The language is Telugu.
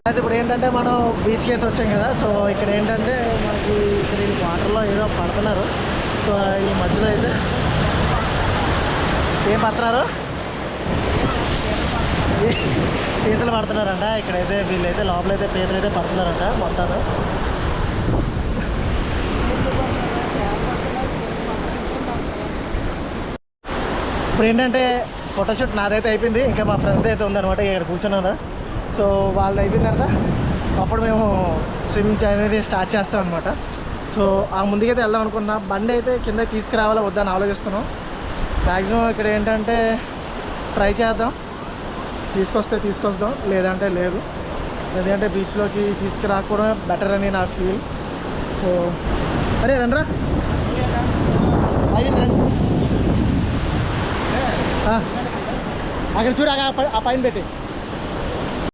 ఇప్పుడు ఏంటంటే మనం బీచ్కి అయితే వచ్చాం కదా. సో ఇక్కడ ఏంటంటే మనకి ఇక్కడ ఈ వాటర్లో ఏదో పడుతున్నారు. సో ఈ మధ్యలో అయితే ఏం పడుతున్నారు, పీతలు పడుతున్నారంట. ఇక్కడైతే వీళ్ళైతే లోపలైతే పీతలు అయితే పడుతున్నారంట మొత్తం. ఇప్పుడు ఏంటంటే ఫోటోషూట్ నాదైతే అయిపోయింది, ఇంకా మా ఫ్రెండ్స్ అయితే ఉందన్నమాట. ఇక్కడ కూర్చున్నాను. సో వాళ్ళది అయిపోయిన తర్వాత అప్పుడు మేము స్విమ్ అనేది స్టార్ట్ చేస్తాం అనమాట. సో ఆ ముందుకైతే వెళ్దాం అనుకున్నా. బండి అయితే కింద తీసుకురావాలా వద్దని ఆలోచిస్తున్నాం. మ్యాక్సిమం ఇక్కడ ఏంటంటే ట్రై చేద్దాం, తీసుకొస్తే తీసుకొస్తాం, లేదంటే లేదు. ఎందుకంటే బీచ్లోకి తీసుకురాకపోవడమే బెటర్ అని నా ఫీల్. సో అరే రండ్రా అయింది రండి. అక్కడ చూడు, ఆ పైన పెట్టి